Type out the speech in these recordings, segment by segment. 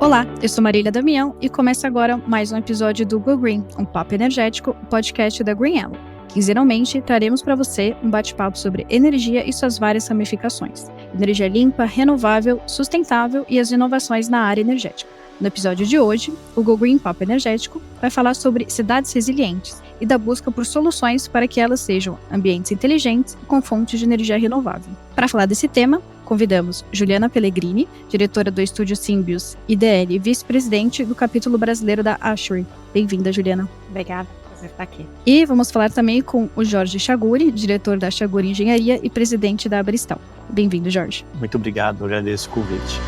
Olá, eu sou Marília Damião e começa agora mais um episódio do Go Green, um papo energético, podcast da Green Yellow. Quinzenalmente, traremos para você um bate-papo sobre energia e suas várias ramificações. Energia limpa, renovável, sustentável e as inovações na área energética. No episódio de hoje, o Go Green Papo Energético vai falar sobre cidades resilientes e da busca por soluções para que elas sejam ambientes inteligentes e com fontes de energia renovável. Para falar desse tema, convidamos Juliana Pellegrini, diretora do Estúdio Symbios IDL e vice-presidente do capítulo brasileiro da Ashbury. Bem-vinda, Juliana. Obrigada, prazer estar aqui. E vamos falar também com o Jorge Chaguri, diretor da Chaguri Engenharia e presidente da Abristal. Bem-vindo, Jorge. Muito obrigado, eu agradeço o convite.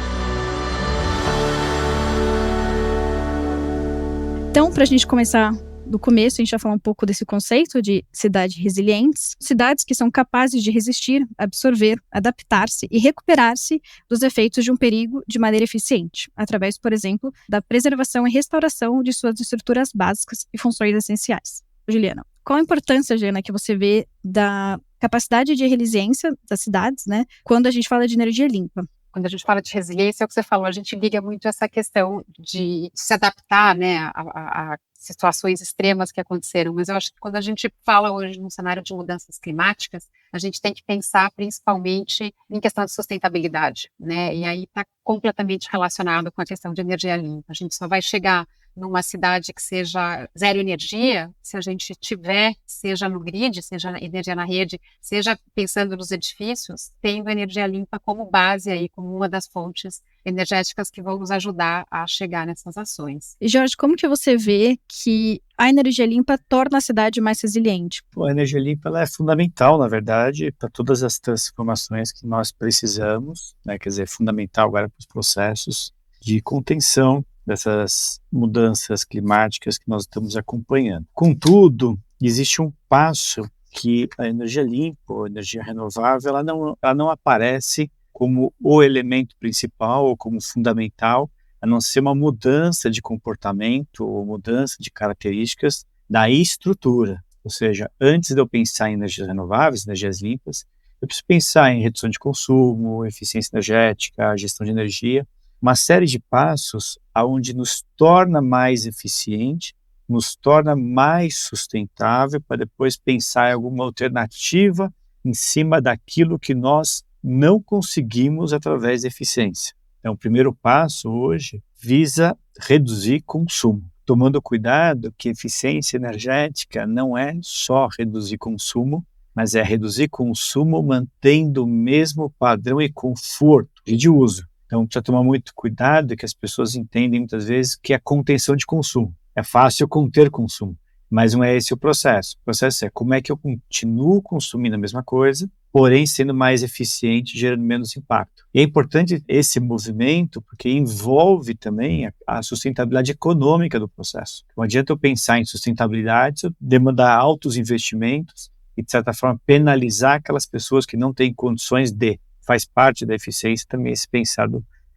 Então, para a gente começar do começo, a gente vai falar um pouco desse conceito de cidades resilientes, cidades que são capazes de resistir, absorver, adaptar-se e recuperar-se dos efeitos de um perigo de maneira eficiente, através, por exemplo, da preservação e restauração de suas estruturas básicas e funções essenciais. Juliana, qual a importância, Juliana, que você vê da capacidade de resiliência das cidades, né, quando a gente fala de energia limpa? Quando a gente fala de resiliência, é o que você falou, a gente liga muito essa questão de se adaptar, né, a situações extremas que aconteceram, mas eu acho que quando a gente fala hoje num cenário de mudanças climáticas, a gente tem que pensar principalmente em questão de sustentabilidade, né, e aí está completamente relacionado com a questão de energia limpa. A gente só vai chegar numa cidade que seja zero energia, se a gente tiver, seja no grid, seja energia na rede, seja pensando nos edifícios, tendo energia limpa como base aí, como uma das fontes energéticas que vão nos ajudar a chegar nessas ações. E, Jorge, como que você vê que a energia limpa torna a cidade mais resiliente? A energia limpa ela é fundamental, na verdade, para todas as transformações que nós precisamos, né? Quer dizer, é fundamental agora para os processos de contenção dessas mudanças climáticas que nós estamos acompanhando. Contudo, existe um passo que a energia limpa, a energia renovável, ela não aparece como o elemento principal ou como fundamental, a não ser uma mudança de comportamento ou mudança de características da estrutura. Ou seja, antes de eu pensar em energias renováveis, energias limpas, eu preciso pensar em redução de consumo, eficiência energética, gestão de energia, uma série de passos aonde nos torna mais eficiente, nos torna mais sustentável para depois pensar em alguma alternativa em cima daquilo que nós não conseguimos através da eficiência. Então, o primeiro passo hoje visa reduzir consumo, tomando cuidado que eficiência energética não é só reduzir consumo, mas é reduzir consumo mantendo o mesmo padrão e conforto de uso. Então, precisa tomar muito cuidado que as pessoas entendem muitas vezes que é contenção de consumo. É fácil conter consumo, mas não é esse o processo. O processo é como é que eu continuo consumindo a mesma coisa, porém sendo mais eficiente, gerando menos impacto. E é importante esse movimento porque envolve também a sustentabilidade econômica do processo. Não adianta eu pensar em sustentabilidade se eu demandar altos investimentos e, de certa forma, penalizar aquelas pessoas que não têm condições de. Faz parte da eficiência também esse pensar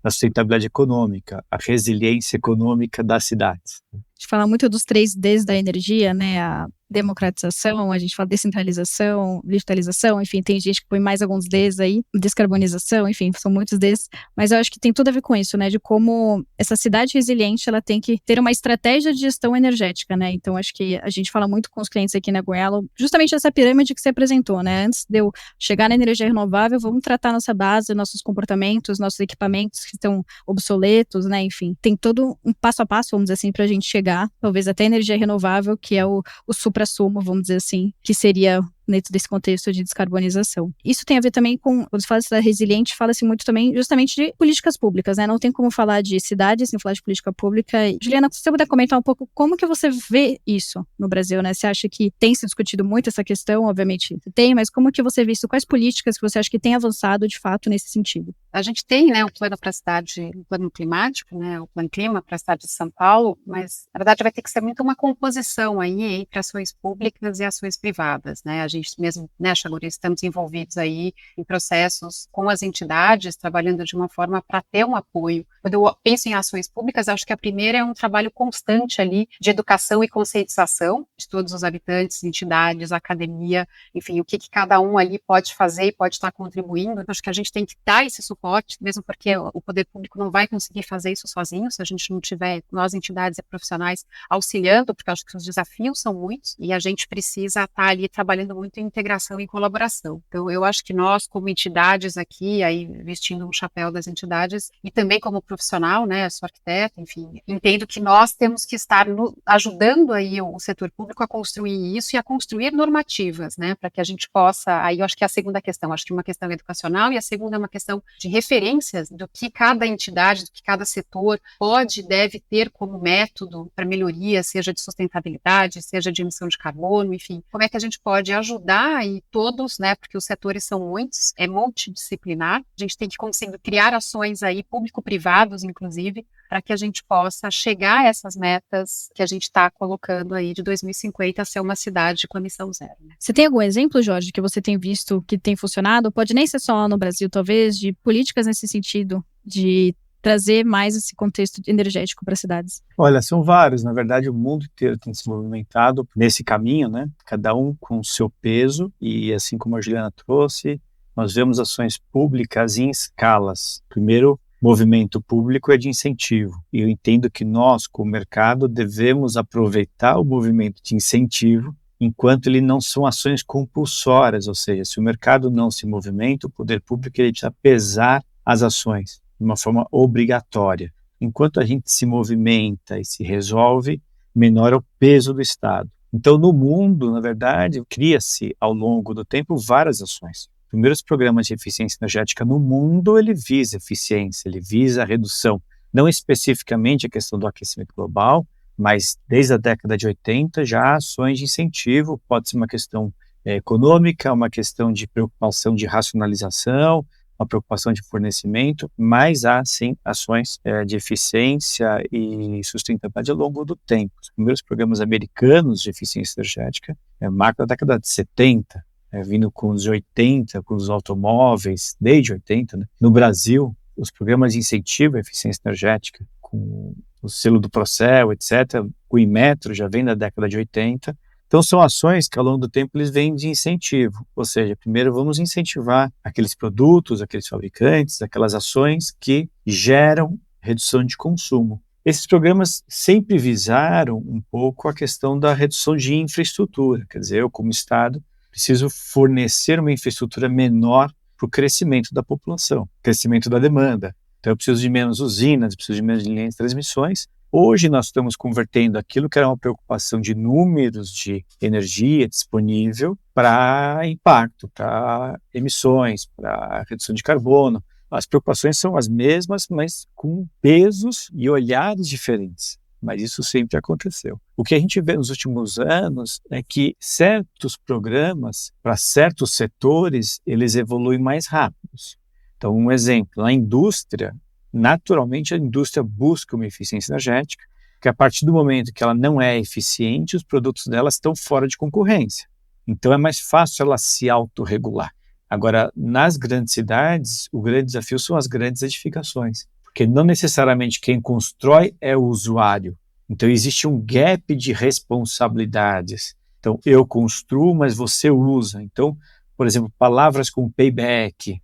na sustentabilidade econômica, a resiliência econômica das cidades. A gente fala muito dos 3 Ds da energia, né? A democratização, a gente fala descentralização, digitalização, enfim, tem gente que põe mais alguns Ds aí, descarbonização, enfim, são muitos Ds, mas eu acho que tem tudo a ver com isso, né, de como essa cidade resiliente, ela tem que ter uma estratégia de gestão energética, né, então acho que a gente fala muito com os clientes aqui na Goelo, justamente essa pirâmide que você apresentou, né, antes de eu chegar na energia renovável, vamos tratar nossa base, nossos comportamentos, nossos equipamentos que estão obsoletos, né, enfim, tem todo um passo a passo, vamos dizer assim, pra gente chegar, talvez até energia renovável, que é o supra-sumo, vamos dizer assim, que seria dentro desse contexto de descarbonização. Isso tem a ver também com, quando se fala de cidade resiliente, fala-se muito também justamente de políticas públicas, né? Não tem como falar de cidades sem falar de política pública. Juliana, se você puder comentar um pouco como que você vê isso no Brasil, né? Você acha que tem se discutido muito essa questão? Obviamente tem, mas como que você vê isso? Quais políticas que você acha que tem avançado de fato nesse sentido? A gente tem, né, o plano para a cidade, o plano climático, né, o plano clima para a cidade de São Paulo, mas na verdade vai ter que ser muito uma composição aí entre ações públicas e ações privadas, né? A gente mesmo, né, Chaguri, estamos envolvidos aí em processos com as entidades, trabalhando de uma forma para ter um apoio. Quando eu penso em ações públicas, acho que a primeira é um trabalho constante ali de educação e conscientização de todos os habitantes, entidades, academia, enfim, o que cada um ali pode fazer e pode estar contribuindo. Acho que a gente tem que dar esse suporte forte, mesmo porque o poder público não vai conseguir fazer isso sozinho, se a gente não tiver, nós entidades e profissionais, auxiliando, porque eu acho que os desafios são muitos, e a gente precisa estar ali trabalhando muito em integração e colaboração. Então, eu acho que nós, como entidades aqui, aí vestindo um chapéu das entidades, e também como profissional, né, sou arquiteta, enfim, entendo que nós temos que estar ajudando aí o setor público a construir isso e a construir normativas, né, para que a gente possa, aí eu acho que é a segunda questão, acho que uma questão educacional e a segunda é uma questão de referências do que cada entidade, do que cada setor pode e deve ter como método para melhoria, seja de sustentabilidade, seja de emissão de carbono, enfim, como é que a gente pode ajudar e todos, né, porque os setores são muitos, é multidisciplinar, a gente tem que conseguir criar ações aí público-privados, inclusive, para que a gente possa chegar a essas metas que a gente está colocando aí de 2050 ser uma cidade com emissão zero. Né? Você tem algum exemplo, Jorge, que você tem visto que tem funcionado? Pode nem ser só no Brasil, talvez, de políticas nesse sentido, de trazer mais esse contexto energético para as cidades? Olha, são vários. Na verdade, o mundo inteiro tem se movimentado nesse caminho, né? Cada um com o seu peso e, assim como a Juliana trouxe, nós vemos ações públicas em escalas. Primeiro, movimento público é de incentivo. E eu entendo que nós, como mercado, devemos aproveitar o movimento de incentivo enquanto ele não são ações compulsórias, ou seja, se o mercado não se movimenta, o poder público ele precisa pesar as ações de uma forma obrigatória. Enquanto a gente se movimenta e se resolve, menor é o peso do Estado. Então, no mundo, na verdade, cria-se ao longo do tempo várias ações. Os primeiros programas de eficiência energética no mundo, ele visa eficiência, ele visa a redução, não especificamente a questão do aquecimento global, mas desde a década de 80 já há ações de incentivo, pode ser uma questão econômica, uma questão de preocupação de racionalização, uma preocupação de fornecimento, mas há sim ações de eficiência e sustentabilidade ao longo do tempo. Os primeiros programas americanos de eficiência energética marcam a década de 70, vindo com os 80, com os automóveis, desde 80, né? No Brasil, os programas de incentivo à eficiência energética, com o selo do Procel, etc., o Inmetro já vem da década de 80. Então, são ações que, ao longo do tempo, eles vêm de incentivo. Ou seja, primeiro vamos incentivar aqueles produtos, aqueles fabricantes, aquelas ações que geram redução de consumo. Esses programas sempre visaram um pouco a questão da redução de infraestrutura. Quer dizer, eu, como Estado, preciso fornecer uma infraestrutura menor para o crescimento da população, crescimento da demanda. Então, eu preciso de menos usinas, preciso de menos linhas de transmissões. Hoje, nós estamos convertendo aquilo que era uma preocupação de números de energia disponível para impacto, para emissões, para redução de carbono. As preocupações são as mesmas, mas com pesos e olhares diferentes. Mas isso sempre aconteceu. O que a gente vê nos últimos anos é que certos programas, para certos setores, eles evoluem mais rápidos. Então, um exemplo, na indústria, naturalmente a indústria busca uma eficiência energética, porque a partir do momento que ela não é eficiente, os produtos dela estão fora de concorrência. Então, é mais fácil ela se autorregular. Agora, nas grandes cidades, o grande desafio são as grandes edificações, porque não necessariamente quem constrói é o usuário. Então, existe um gap de responsabilidades. Então, eu construo, mas você usa. Então, por exemplo, palavras como payback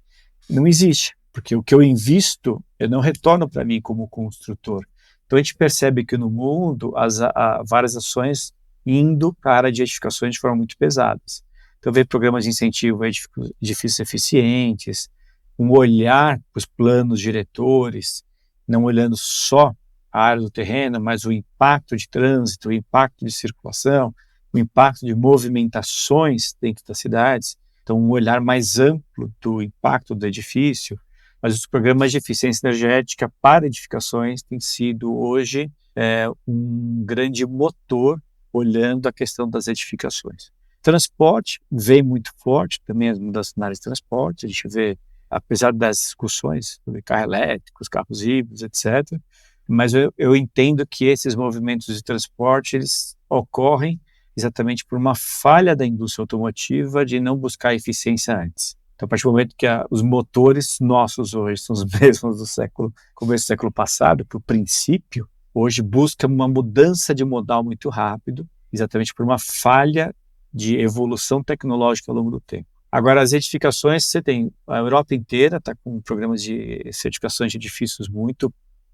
não existe, porque o que eu invisto, eu não retorno para mim como construtor. Então, a gente percebe que no mundo há várias ações indo para a área de edificações de forma muito pesadas. Então, ver programas de incentivo a edifícios eficientes, um olhar para os planos diretores, não olhando só a área do terreno, mas o impacto de trânsito, o impacto de circulação, o impacto de movimentações dentro das cidades. Então, um olhar mais amplo do impacto do edifício. Mas os programas de eficiência energética para edificações têm sido hoje um grande motor olhando a questão das edificações. Transporte vem muito forte, também as mudanças na área de transporte, a gente vê, apesar das discussões sobre carro elétrico, os carros híbridos, etc., mas eu entendo que esses movimentos de transporte, eles ocorrem exatamente por uma falha da indústria automotiva de não buscar eficiência antes. Então, a partir do momento que os motores nossos hoje são os mesmos do começo do século passado, que o princípio, hoje busca uma mudança de modal muito rápido, exatamente por uma falha de evolução tecnológica ao longo do tempo. Agora, as edificações, você tem a Europa inteira está com programas de certificações de edifícios muito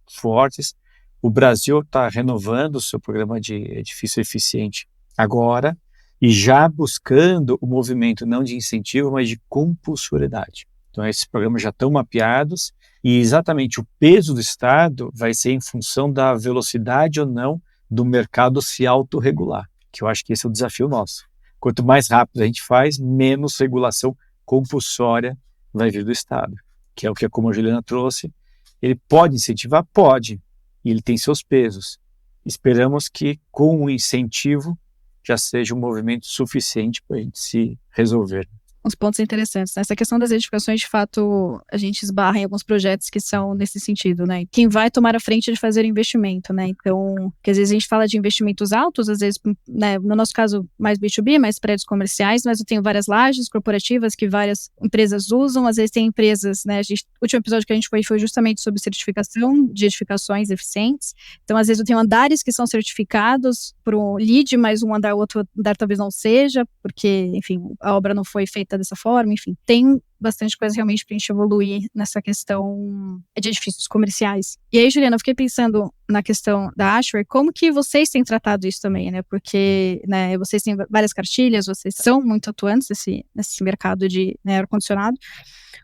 fortes. O Brasil está renovando o seu programa de edifício eficiente agora e já buscando o movimento não de incentivo, mas de compulsoriedade. Então, esses programas já estão mapeados e exatamente o peso do Estado vai ser em função da velocidade ou não do mercado se autorregular, que eu acho que esse é o desafio nosso. Quanto mais rápido a gente faz, menos regulação compulsória vai vir do Estado, que é o que, como a Juliana trouxe, ele pode incentivar? Pode, e ele tem seus pesos. Esperamos que com o incentivo já seja um movimento suficiente para a gente se resolver. Uns pontos interessantes. Essa questão das edificações, de fato, a gente esbarra em alguns projetos que são nesse sentido, né? Quem vai tomar a frente de fazer investimento, né? Então, que às vezes a gente fala de investimentos altos, às vezes, né, no nosso caso, mais B2B, mais prédios comerciais, mas eu tenho várias lajes corporativas que várias empresas usam, às vezes tem empresas, né? O último episódio que a gente foi justamente sobre certificação de edificações eficientes. Então, às vezes eu tenho andares que são certificados por um LEED, mas um andar, o outro andar talvez não seja, porque, enfim, a obra não foi feita dessa forma, enfim, tem bastante coisa realmente para a gente evoluir nessa questão de edifícios comerciais. E aí, Juliana, eu fiquei pensando na questão da Ashware, como que vocês têm tratado isso também, né? Porque, né, vocês têm várias cartilhas, vocês são muito atuantes nesse mercado de, né, ar-condicionado.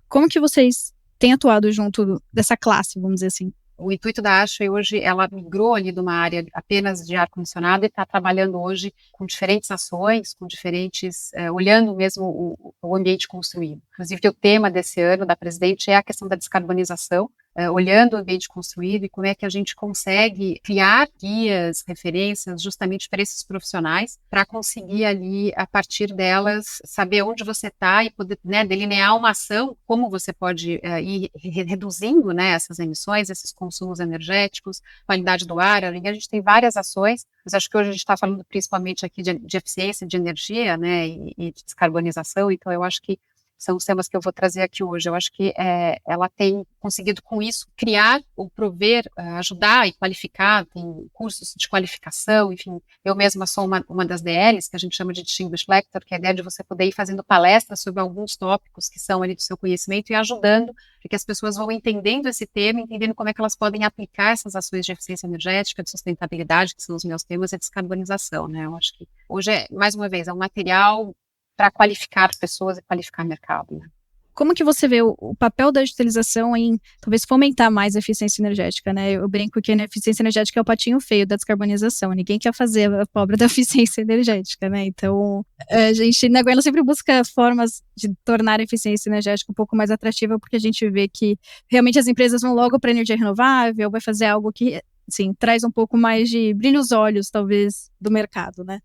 Como que vocês têm atuado junto dessa classe, vamos dizer assim? O intuito da Ashway hoje, ela migrou ali de uma área apenas de ar-condicionado e está trabalhando hoje com diferentes ações, com diferentes, olhando mesmo o ambiente construído. Inclusive, o tema desse ano da presidente é a questão da descarbonização, olhando o ambiente construído e como é que a gente consegue criar guias, referências justamente para esses profissionais, para conseguir ali, a partir delas, saber onde você está e poder, né, delinear uma ação, como você pode ir reduzindo, né, essas emissões, esses consumos energéticos, qualidade do ar. A gente tem várias ações, mas acho que hoje a gente está falando principalmente aqui de eficiência de energia, né, e de descarbonização, então eu acho que são os temas que eu vou trazer aqui hoje. Eu acho que ela tem conseguido, com isso, criar ou prover, ajudar e qualificar, tem cursos de qualificação, enfim. Eu mesma sou uma das DLs, que a gente chama de Distinguished Lector, que é a ideia de você poder ir fazendo palestras sobre alguns tópicos que são ali do seu conhecimento e ajudando para que as pessoas vão entendendo esse tema, entendendo como é que elas podem aplicar essas ações de eficiência energética, de sustentabilidade, que são os meus temas, e descarbonização, né? Eu acho que hoje, mais uma vez, é um material para qualificar pessoas e qualificar mercado, né? Como que você vê o papel da digitalização em, talvez, fomentar mais a eficiência energética, né? Eu brinco que a eficiência energética é o patinho feio da descarbonização. Ninguém quer fazer a pobre da eficiência energética, né? Então, a gente, na Goiânia, sempre busca formas de tornar a eficiência energética um pouco mais atrativa, porque a gente vê que, realmente, as empresas vão logo para a energia renovável, vai fazer algo que, assim, traz um pouco mais de brilho nos olhos, talvez, do mercado, né?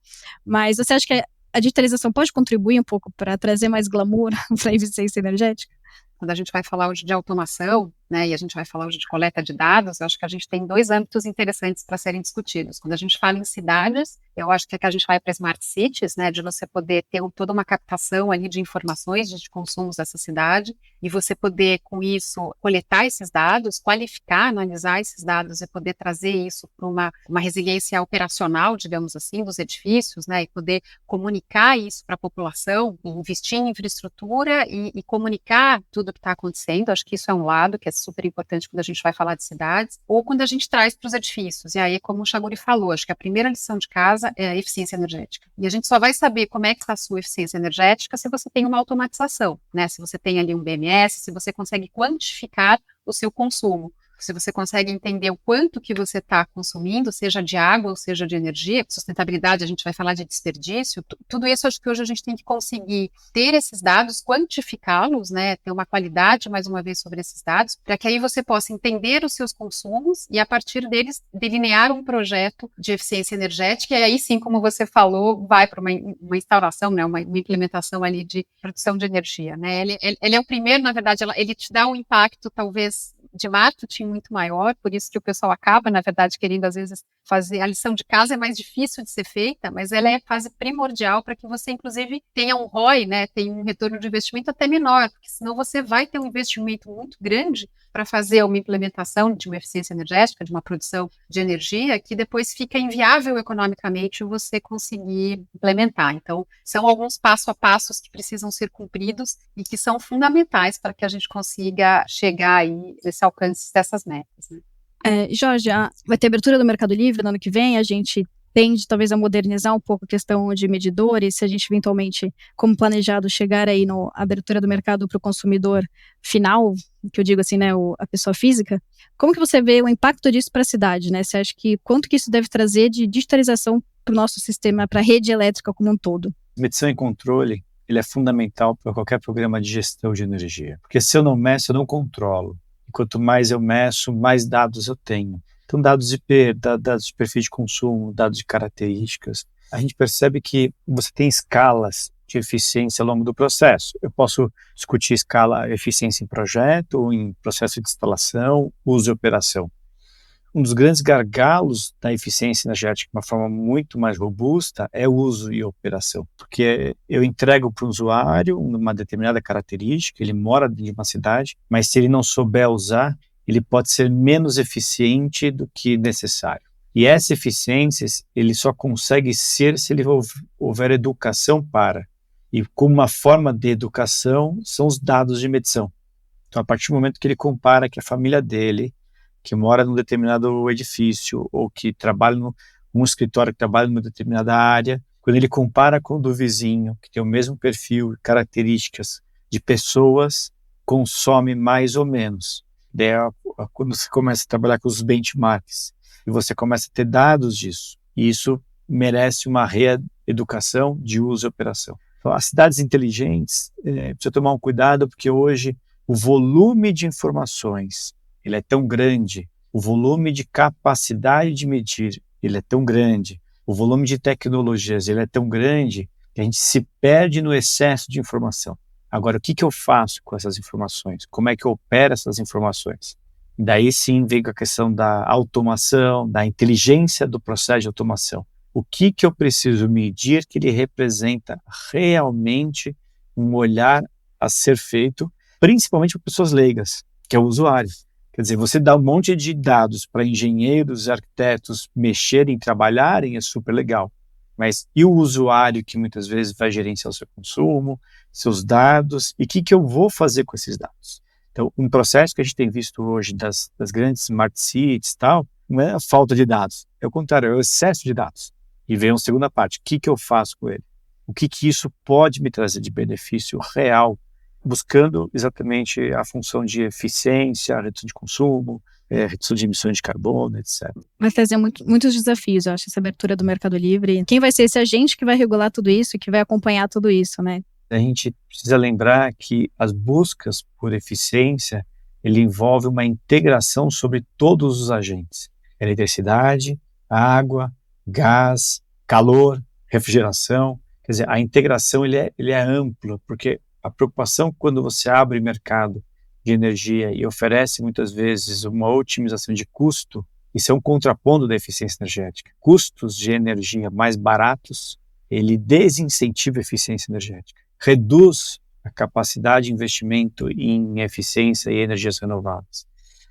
Mas você acha que a digitalização pode contribuir um pouco para trazer mais glamour para a eficiência energética? Quando a gente vai falar hoje de automação, né, e a gente vai falar hoje de coleta de dados, eu acho que a gente tem dois âmbitos interessantes para serem discutidos. Quando a gente fala em cidades, eu acho que é que a gente vai para Smart Cities, né, de você poder ter toda uma captação ali de informações de consumos dessa cidade, e você poder, com isso, coletar esses dados, qualificar, analisar esses dados e poder trazer isso para uma resiliência operacional, digamos assim, dos edifícios, né, e poder comunicar isso para a população, investir em infraestrutura e comunicar tudo o que está acontecendo. Acho que isso é um lado que é super importante quando a gente vai falar de cidades, ou quando a gente traz para os edifícios. E aí, como o Chaguri falou, acho que a primeira lição de casa é a eficiência energética. E a gente só vai saber como é que está a sua eficiência energética se você tem uma automatização, né? Se você tem ali um BMS, se você consegue quantificar o seu consumo. Se você consegue entender o quanto que você está consumindo, seja de água ou seja de energia, sustentabilidade, a gente vai falar de desperdício, tudo isso acho que hoje a gente tem que conseguir ter esses dados, quantificá-los, né, ter uma qualidade, mais uma vez, sobre esses dados, para que aí você possa entender os seus consumos e, a partir deles, delinear um projeto de eficiência energética, e aí sim, como você falou, vai para uma instauração, né, uma implementação ali de produção de energia, né, ele é o primeiro, na verdade, ele te dá um impacto, talvez, de marketing muito maior, por isso que o pessoal acaba, na verdade, querendo às vezes fazer a lição de casa, é mais difícil de ser feita, mas ela é quase primordial para que você, inclusive, tenha um ROI, né, tenha um retorno de investimento até menor, porque senão você vai ter um investimento muito grande para fazer uma implementação de uma eficiência energética, de uma produção de energia, que depois fica inviável economicamente você conseguir implementar. Então, são alguns passo a passos que precisam ser cumpridos e que são fundamentais para que a gente consiga chegar aí nesse alcance dessas metas, né? Jorge, vai ter abertura do Mercado Livre no ano que vem, a gente tende talvez a modernizar um pouco a questão de medidores, se a gente eventualmente, como planejado, chegar aí na abertura do mercado para o consumidor final, que eu digo assim, né, a pessoa física, como que você vê o impacto disso para a cidade, né? Você acha que quanto que isso deve trazer de digitalização para o nosso sistema, para a rede elétrica como um todo? Medição e controle, ele é fundamental para qualquer programa de gestão de energia, porque se eu não meço, eu não controlo. E quanto mais eu meço, mais dados eu tenho. Então, dados de perda, dados de perfil de consumo, dados de características. A gente percebe que você tem escalas de eficiência ao longo do processo. Eu posso discutir eficiência em projeto, ou em processo de instalação, uso e operação. Um dos grandes gargalos da eficiência energética de uma forma muito mais robusta é o uso e operação, porque eu entrego para o usuário uma determinada característica, ele mora dentro de uma cidade, mas se ele não souber usar, ele pode ser menos eficiente do que necessário. E essa eficiência, ele só consegue ser se ele houver educação para. E como uma forma de educação são os dados de medição. Então, a partir do momento que ele compara que a família dele, que mora num determinado edifício ou que trabalha num escritório que trabalha numa determinada área, quando ele compara com o do vizinho, que tem o mesmo perfil, características de pessoas, consome mais ou menos. Daí, quando você começa a trabalhar com os benchmarks e você começa a ter dados disso, e isso merece uma reeducação de uso e operação. Então, as cidades inteligentes, precisa tomar um cuidado, porque hoje o volume de informações ele é tão grande, o volume de capacidade de medir ele é tão grande, o volume de tecnologias ele é tão grande que a gente se perde no excesso de informação. Agora, o que eu faço com essas informações? Como é que eu opero essas informações? Daí sim vem a questão da automação, da inteligência do processo de automação. O que eu preciso medir que ele representa realmente um olhar a ser feito, principalmente para pessoas leigas, que é o usuário. Quer dizer, você dá um monte de dados para engenheiros, arquitetos mexerem, trabalharem, é super legal. Mas e o usuário que muitas vezes vai gerenciar o seu consumo, seus dados, e o que eu vou fazer com esses dados? Então, um processo que a gente tem visto hoje das grandes smart cities e tal, não é a falta de dados, é o contrário, é o excesso de dados. E vem uma segunda parte, o que eu faço com ele? O que isso pode me trazer de benefício real, buscando exatamente a função de eficiência, redução de consumo, redução de emissões de carbono, etc. Vai trazer muitos desafios, eu acho, essa abertura do Mercado Livre. Quem vai ser esse agente que vai regular tudo isso e que vai acompanhar tudo isso, né? A gente precisa lembrar que as buscas por eficiência, ele envolve uma integração sobre todos os agentes. Eletricidade, água, gás, calor, refrigeração. Quer dizer, a integração ele é ampla, porque a preocupação quando você abre mercado de energia e oferece muitas vezes uma otimização de custo, isso é um contraponto da eficiência energética. Custos de energia mais baratos, ele desincentiva a eficiência energética, reduz a capacidade de investimento em eficiência e energias renováveis.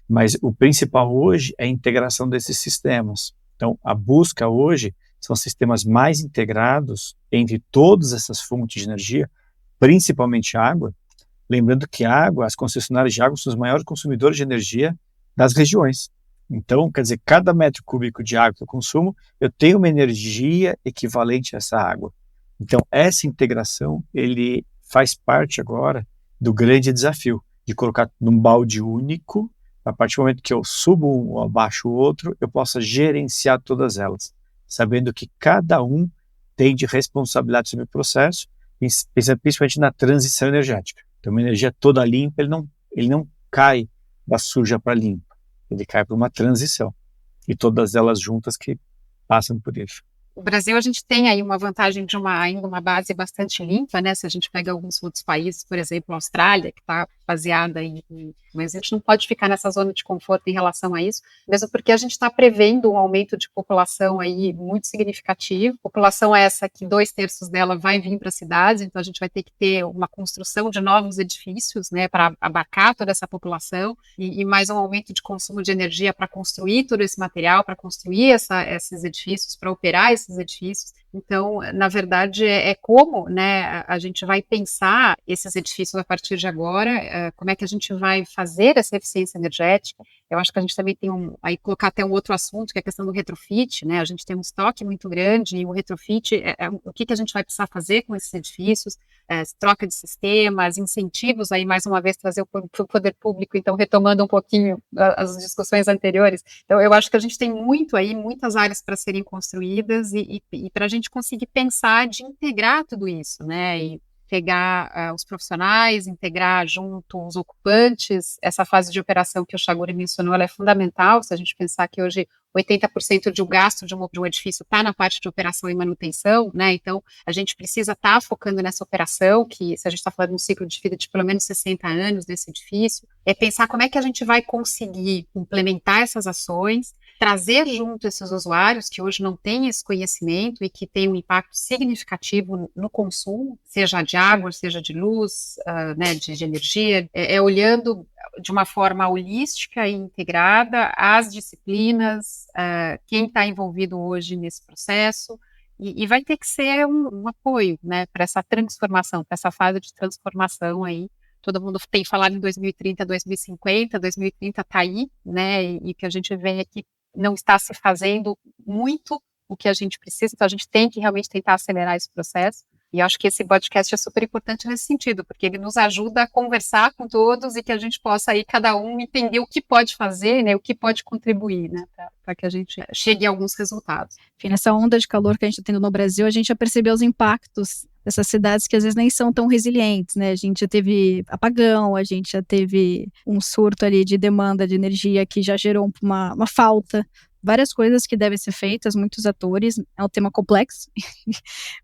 Mas o principal hoje é a integração desses sistemas. Então, a busca hoje são sistemas mais integrados entre todas essas fontes de energia, principalmente água, lembrando que as concessionárias de água são os maiores consumidores de energia das regiões. Então, quer dizer, cada metro cúbico de água que eu consumo, eu tenho uma energia equivalente a essa água. Então, essa integração, ele faz parte agora do grande desafio de colocar num balde único, a partir do momento que eu subo um ou abaixo o outro, eu possa gerenciar todas elas, sabendo que cada um tem de responsabilidade sobre o processo, principalmente na transição energética. Então, uma energia toda limpa, ele não cai da suja para limpa, ele cai para uma transição, e todas elas juntas que passam por isso. O Brasil, a gente tem aí uma vantagem de ainda uma base bastante limpa, né? Se a gente pega alguns outros países, por exemplo, a Austrália, que está baseada em Mas a gente não pode ficar nessa zona de conforto em relação a isso, mesmo porque a gente está prevendo um aumento de população aí muito significativo. População essa que 2/3 dela vai vir para as cidades, então a gente vai ter que ter uma construção de novos edifícios, né, para abarcar toda essa população e mais um aumento de consumo de energia para construir todo esse material, para construir esses edifícios, para operar esses edifícios. Então, na verdade, é como, né, a gente vai pensar esses edifícios a partir de agora, como é que a gente vai fazer essa eficiência energética. Eu acho que a gente também tem aí colocar até um outro assunto, que é a questão do retrofit, né, a gente tem um estoque muito grande e o retrofit, o que a gente vai precisar fazer com esses edifícios, troca de sistemas, incentivos, aí mais uma vez trazer o poder público, então retomando um pouquinho as discussões anteriores. Então, eu acho que a gente tem muito aí, muitas áreas para serem construídas e para a gente conseguir pensar de integrar tudo isso, né, e pegar os profissionais, integrar junto os ocupantes. Essa fase de operação que o Chaguri mencionou, ela é fundamental, se a gente pensar que hoje 80% de um gasto de um edifício está na parte de operação e manutenção, né, então a gente precisa estar focando nessa operação, que se a gente está falando de um ciclo de vida de pelo menos 60 anos desse edifício, é pensar como é que a gente vai conseguir implementar essas ações, trazer junto esses usuários que hoje não têm esse conhecimento e que têm um impacto significativo no consumo, seja de água, seja de luz, né, de energia, olhando de uma forma holística e integrada as disciplinas, quem está envolvido hoje nesse processo, e vai ter que ser um apoio, né, para essa transformação, para essa fase de transformação aí. Todo mundo tem falado em 2030, 2050, 2030 está aí, né, e que a gente vê aqui não está se fazendo muito o que a gente precisa, então a gente tem que realmente tentar acelerar esse processo. E acho que esse podcast é super importante nesse sentido, porque ele nos ajuda a conversar com todos e que a gente possa aí, cada um, entender o que pode fazer, né, o que pode contribuir, né, para que a gente chegue a alguns resultados. Enfim, nessa onda de calor que a gente está tendo no Brasil, a gente já percebeu os impactos dessas cidades que às vezes nem são tão resilientes, né? A gente já teve apagão, a gente já teve um surto ali de demanda de energia que já gerou uma falta. Várias coisas que devem ser feitas, muitos atores, é um tema complexo,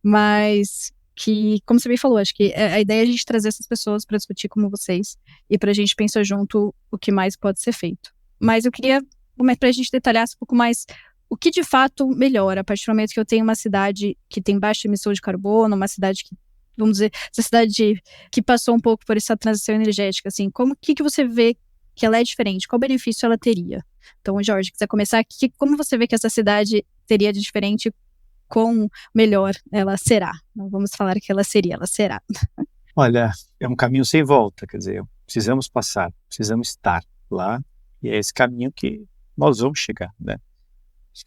mas que, como você bem falou, acho que a ideia é a gente trazer essas pessoas para discutir como vocês e para a gente pensar junto o que mais pode ser feito. Mas eu queria, para a gente detalhar um pouco mais, o que de fato melhora a partir do momento que eu tenho uma cidade que tem baixa emissão de carbono, uma cidade que, vamos dizer, essa cidade que passou um pouco por essa transição energética, assim, que você vê que ela é diferente, qual benefício ela teria? Então, Jorge, quiser começar, como você vê que essa cidade teria de diferente, quão melhor ela será? Não vamos falar que ela seria, ela será. Olha, é um caminho sem volta, quer dizer, precisamos passar, precisamos estar lá, e é esse caminho que nós vamos chegar, né?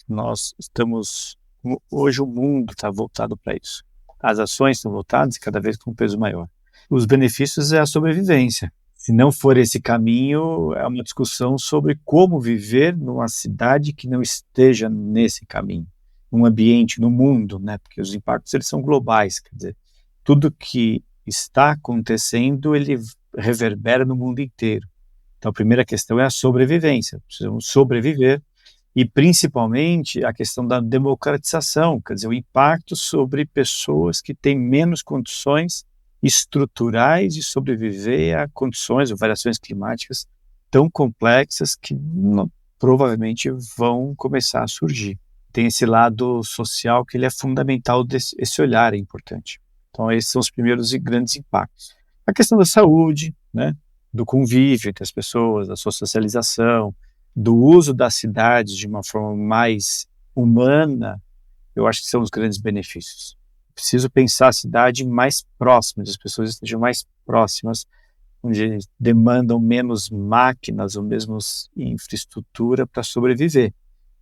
Nós estamos, hoje o mundo está voltado para isso. As ações estão voltadas e cada vez com um peso maior. Os benefícios é a sobrevivência. Se não for esse caminho, é uma discussão sobre como viver numa cidade que não esteja nesse caminho, num ambiente, no mundo, né? Porque os impactos eles são globais, quer dizer, tudo que está acontecendo, ele reverbera no mundo inteiro. Então, a primeira questão é a sobrevivência. Precisamos sobreviver e, principalmente, a questão da democratização, quer dizer, o impacto sobre pessoas que têm menos condições estruturais de sobreviver a condições ou variações climáticas tão complexas que provavelmente vão começar a surgir. Tem esse lado social que ele é fundamental, esse olhar é importante. Então, esses são os primeiros e grandes impactos. A questão da saúde, né, do convívio entre as pessoas, da sua socialização, do uso das cidades de uma forma mais humana, eu acho que são os grandes benefícios. Preciso pensar a cidade mais próxima, as pessoas estejam mais próximas, onde demandam menos máquinas ou menos infraestrutura para sobreviver.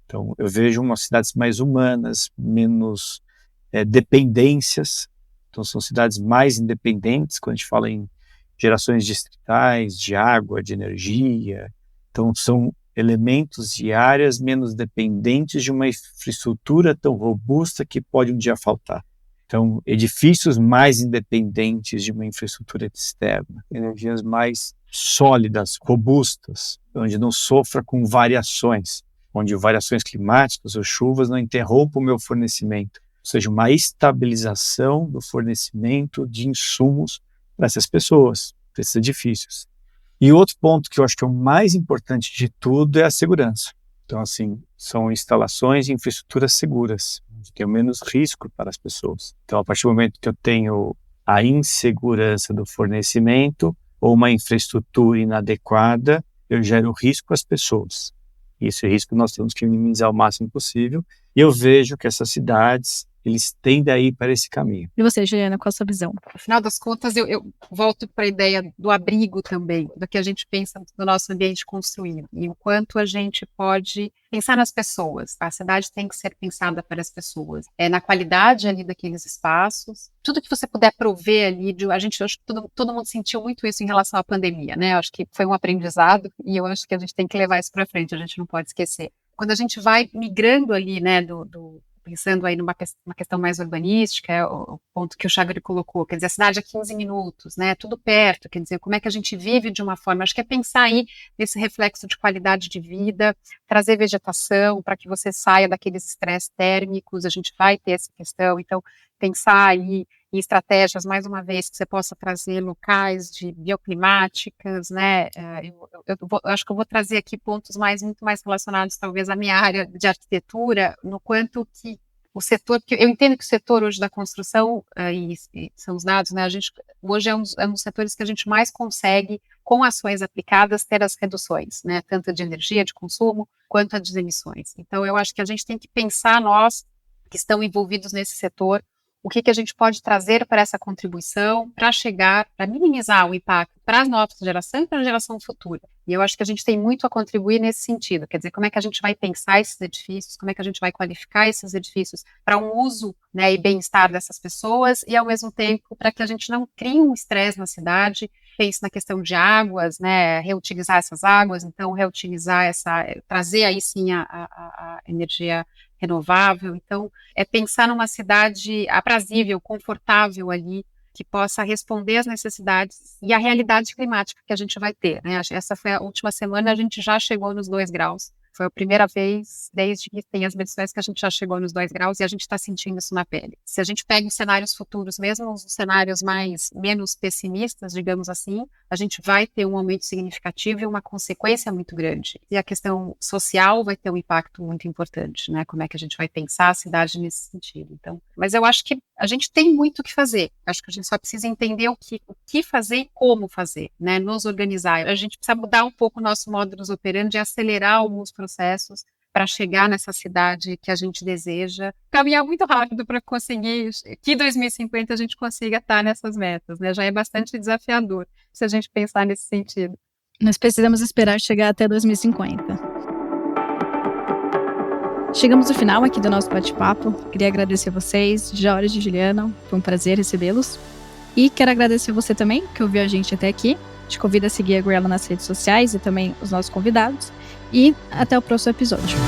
Então, eu vejo umas cidades mais humanas, menos dependências. Então, são cidades mais independentes, quando a gente fala em gerações distritais, de água, de energia. Então, são elementos e áreas menos dependentes de uma infraestrutura tão robusta que pode um dia faltar. Então, edifícios mais independentes de uma infraestrutura externa, energias mais sólidas, robustas, onde não sofra com variações, onde variações climáticas ou chuvas não interrompam o meu fornecimento, ou seja, uma estabilização do fornecimento de insumos para essas pessoas, para esses edifícios. E outro ponto que eu acho que é o mais importante de tudo é a segurança. Então, assim, são instalações de infraestruturas seguras, onde tem o menos risco para as pessoas. Então, a partir do momento que eu tenho a insegurança do fornecimento ou uma infraestrutura inadequada, eu gero risco às pessoas. E esse risco nós temos que minimizar o máximo possível. E eu vejo que essas cidades, eles tendem a ir para esse caminho. E você, Juliana, qual a sua visão? No final das contas, eu volto para a ideia do abrigo também, do que a gente pensa no nosso ambiente construído e o quanto a gente pode pensar nas pessoas. A cidade tem que ser pensada para as pessoas, na qualidade ali daqueles espaços, tudo que você puder prover ali. A gente, acho que todo mundo sentiu muito isso em relação à pandemia, né? Acho que foi um aprendizado e eu acho que a gente tem que levar isso para frente, a gente não pode esquecer. Quando a gente vai migrando ali, né, pensando aí numa questão mais urbanística, o ponto que o Chagrin colocou, quer dizer, a cidade a 15 minutos, né, tudo perto, quer dizer, como é que a gente vive de uma forma, acho que é pensar aí nesse reflexo de qualidade de vida, trazer vegetação para que você saia daqueles estresses térmicos, a gente vai ter essa questão, então, pensar aí em estratégias, mais uma vez, que você possa trazer locais de bioclimáticas, né, eu acho que eu vou trazer aqui pontos muito mais relacionados, talvez, à minha área de arquitetura, no quanto que o setor, porque eu entendo que o setor hoje da construção, e são os dados, né, hoje é um dos setores que a gente mais consegue, com ações aplicadas, ter as reduções, né, tanto de energia, de consumo, quanto as emissões. Então, eu acho que a gente tem que pensar, nós que estão envolvidos nesse setor, o que a gente pode trazer para essa contribuição, para minimizar o impacto para as novas gerações e para a geração futura. E eu acho que a gente tem muito a contribuir nesse sentido, quer dizer, como é que a gente vai pensar esses edifícios, como é que a gente vai qualificar esses edifícios para um uso, né, e bem-estar dessas pessoas, e ao mesmo tempo para que a gente não crie um estresse na cidade, pense na questão de águas, né, reutilizar essas águas, então trazer aí sim a energia renovável. Então, é pensar numa cidade aprazível, confortável ali, que possa responder às necessidades e à realidade climática que a gente vai ter, né? Essa foi a última semana, a gente já chegou nos 2 graus. Foi a primeira vez desde que tem as medições que a gente já chegou nos 2 graus e a gente está sentindo isso na pele. Se a gente pega os cenários futuros, mesmo os cenários menos pessimistas, digamos assim, a gente vai ter um aumento significativo e uma consequência muito grande. E a questão social vai ter um impacto muito importante, né? Como é que a gente vai pensar a cidade nesse sentido. Então, mas eu acho que a gente tem muito o que fazer. Acho que a gente só precisa entender o que fazer e como fazer, né? Nos organizar. A gente precisa mudar um pouco o nosso modus operandi e acelerar alguns processos para chegar nessa cidade que a gente deseja, caminhar muito rápido para conseguir que 2050 a gente consiga estar nessas metas, né? Já é bastante desafiador se a gente pensar nesse sentido. Nós precisamos esperar chegar até 2050. Chegamos ao final aqui do nosso bate-papo. Queria agradecer a vocês, Jorge e Juliana, foi um prazer recebê-los. E quero agradecer a você também, que ouviu a gente até aqui. Te convido a seguir a Grella nas redes sociais e também os nossos convidados. E até o próximo episódio.